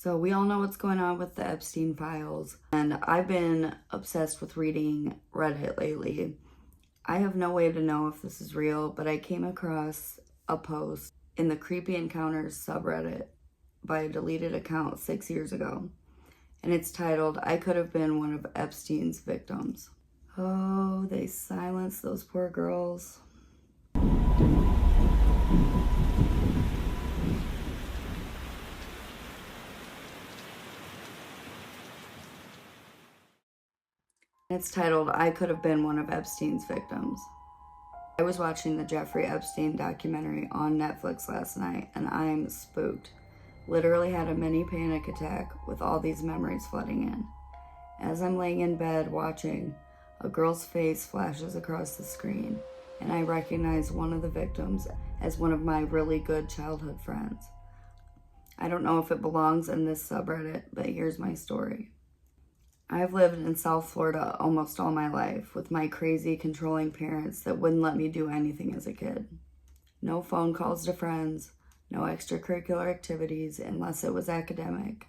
So we all know what's going on with the Epstein files, and I've been obsessed with reading Reddit lately. I have no way to know if this is real, but I came across a post in the Creepy Encounters subreddit by a deleted account 6 years ago, and it's titled, "I could have been one of Epstein's victims." Oh, they silenced those poor girls. It's titled, "I could have been one of Epstein's victims." I was watching the Jeffrey Epstein documentary on Netflix last night, and I'm spooked. Literally had a mini panic attack with all these memories flooding in. As I'm laying in bed watching, a girl's face flashes across the screen, and I recognize one of the victims as one of my really good childhood friends. I don't know if it belongs in this subreddit, but here's my story. I've lived in South Florida almost all my life with my crazy, controlling parents that wouldn't let me do anything as a kid. No phone calls to friends, no extracurricular activities unless it was academic.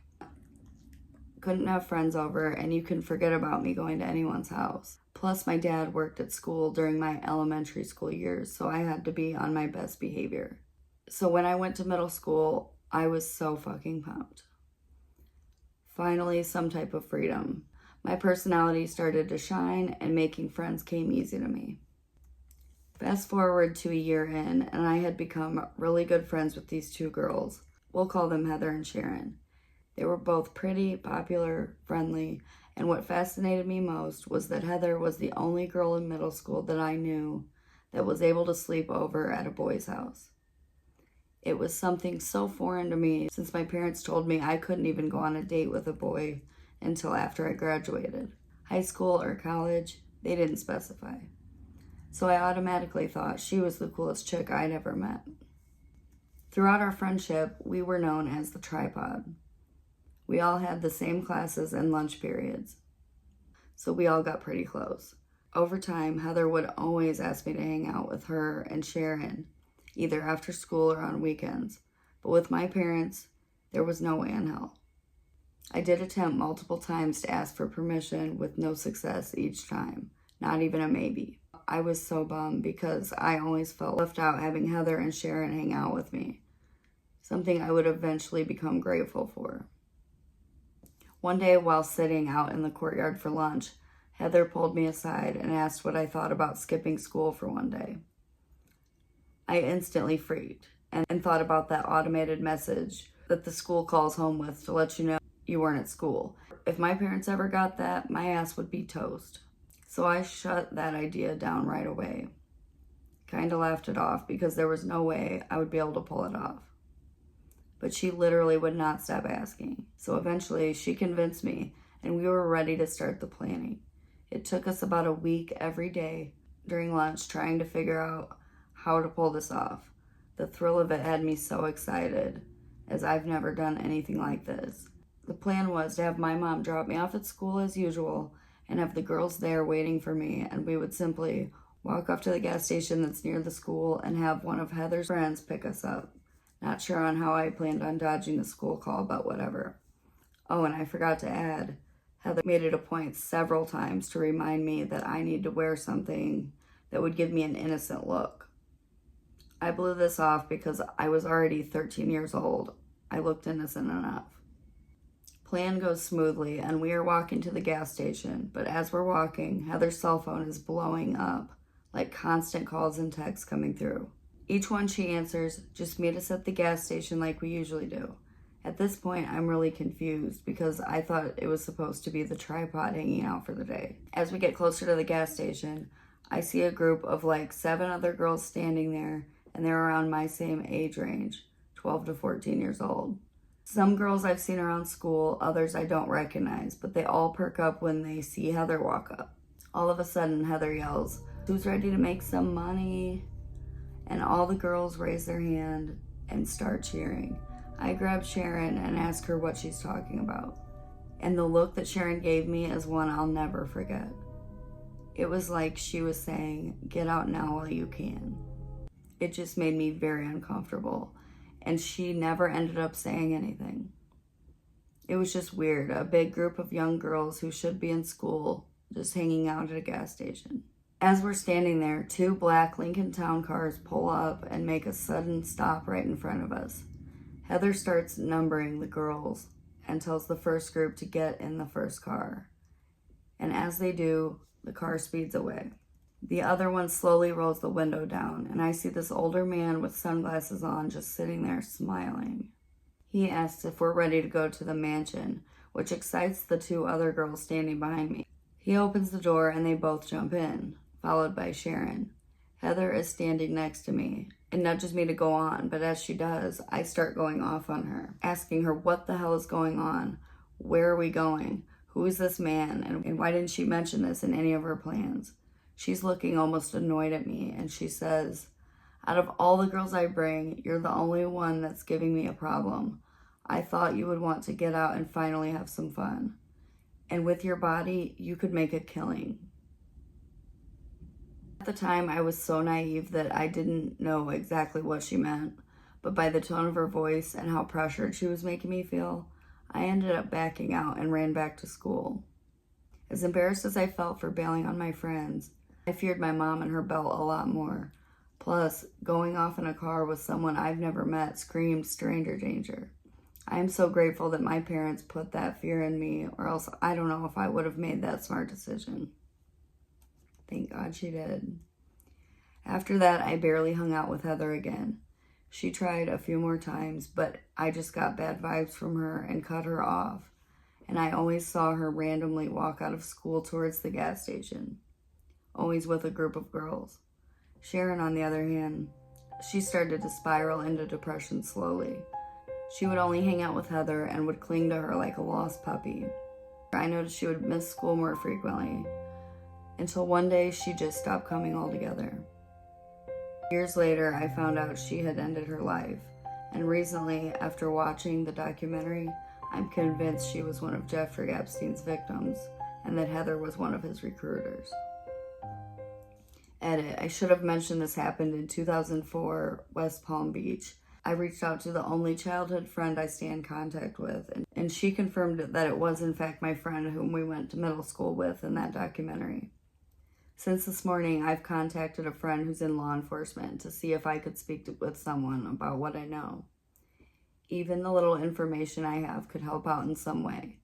Couldn't have friends over, and you can forget about me going to anyone's house. Plus, my dad worked at school during my elementary school years, so I had to be on my best behavior. So when I went to middle school, I was so fucking pumped. Finally, some type of freedom. My personality started to shine, and making friends came easy to me. Fast forward to a year in, and I had become really good friends with these two girls. We'll call them Heather and Sharon. They were both pretty, popular, friendly, and what fascinated me most was that Heather was the only girl in middle school that I knew that was able to sleep over at a boy's house. It was something so foreign to me since my parents told me I couldn't even go on a date with a boy until after I graduated. High school or college, they didn't specify. So I automatically thought she was the coolest chick I'd ever met. Throughout our friendship, we were known as the tripod. We all had the same classes and lunch periods, so we all got pretty close. Over time, Heather would always ask me to hang out with her and Sharon, either after school or on weekends. But with my parents, there was no way in hell. I did attempt multiple times to ask for permission with no success each time, not even a maybe. I was so bummed because I always felt left out having Heather and Sharon hang out with me, something I would eventually become grateful for. One day while sitting out in the courtyard for lunch, Heather pulled me aside and asked what I thought about skipping school for one day. I instantly freaked and thought about that automated message that the school calls home with to let you know you weren't at school. If my parents ever got that, my ass would be toast. So I shut that idea down right away. Kinda laughed it off because there was no way I would be able to pull it off. But she literally would not stop asking. So eventually she convinced me and we were ready to start the planning. It took us about a week every day during lunch trying to figure out how to pull this off. The thrill of it had me so excited, as I've never done anything like this. The plan was to have my mom drop me off at school as usual and have the girls there waiting for me, and we would simply walk off to the gas station that's near the school and have one of Heather's friends pick us up. Not sure on how I planned on dodging the school call, but whatever. Oh, and I forgot to add, Heather made it a point several times to remind me that I need to wear something that would give me an innocent look. I blew this off because I was already 13 years old. I looked innocent enough. Plan goes smoothly, and we are walking to the gas station, but as we're walking, Heather's cell phone is blowing up, like constant calls and texts coming through. Each one she answers, "Just meet us at the gas station like we usually do." At this point, I'm really confused because I thought it was supposed to be the tripod hanging out for the day. As we get closer to the gas station, I see a group of like 7 other girls standing there, and they're around my same age range, 12 to 14 years old. Some girls I've seen around school, others I don't recognize, but they all perk up when they see Heather walk up. All of a sudden, Heather yells, "Who's ready to make some money?" And all the girls raise their hand and start cheering. I grab Sharon and ask her what she's talking about. And the look that Sharon gave me is one I'll never forget. It was like she was saying, "Get out now while you can." It just made me very uncomfortable. And she never ended up saying anything. It was just weird. A big group of young girls who should be in school just hanging out at a gas station. As we're standing there, 2 black Lincoln Town cars pull up and make a sudden stop right in front of us. Heather starts numbering the girls and tells the first group to get in the first car. And as they do, the car speeds away. The other one slowly rolls the window down, and I see this older man with sunglasses on just sitting there smiling. He asks if we're ready to go to the mansion, which excites the 2 other girls standing behind me. He opens the door and they both jump in, followed by Sharon. Heather is standing next to me and nudges me to go on, but as she does, I start going off on her, asking her what the hell is going on, where are we going, who is this man, and why didn't she mention this in any of her plans? She's looking almost annoyed at me, and she says, out of all the girls I bring, you're the only one that's giving me a problem. I thought you would want to get out and finally have some fun. And with your body, you could make a killing. At the time, I was so naive that I didn't know exactly what she meant, but by the tone of her voice and how pressured she was making me feel, I ended up backing out and ran back to school. As embarrassed as I felt for bailing on my friends, I feared my mom and her belt a lot more. Plus, going off in a car with someone I've never met screamed stranger danger. I am so grateful that my parents put that fear in me, or else I don't know if I would have made that smart decision. Thank God she did. After that, I barely hung out with Heather again. She tried a few more times, but I just got bad vibes from her and cut her off. And I always saw her randomly walk out of school towards the gas station, always with a group of girls. Sharon, on the other hand, she started to spiral into depression slowly. She would only hang out with Heather and would cling to her like a lost puppy. I noticed she would miss school more frequently, until one day she just stopped coming altogether. Years later, I found out she had ended her life, and recently, after watching the documentary, I'm convinced she was one of Jeffrey Epstein's victims, and that Heather was one of his recruiters. Edit. I should have mentioned this happened in 2004, West Palm Beach. I reached out to the only childhood friend I stay in contact with, and she confirmed that it was in fact my friend whom we went to middle school with in that documentary. Since this morning, I've contacted a friend who's in law enforcement to see if I could speak with someone about what I know. Even the little information I have could help out in some way.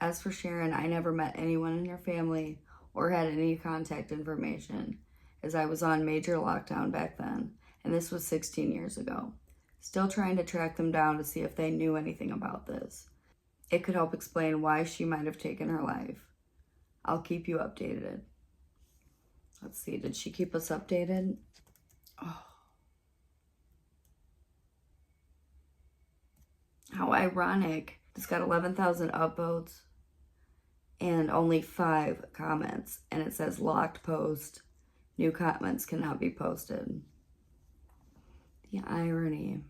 As for Sharon, I never met anyone in her family or had any contact information, as I was on major lockdown back then, and this was 16 years ago. Still trying to track them down to see if they knew anything about this. It could help explain why she might have taken her life. I'll keep you updated. Let's see, did she keep us updated? Oh. How ironic. It's got 11,000 upvotes and only 5 comments. And it says locked post. New comments cannot be posted. The irony.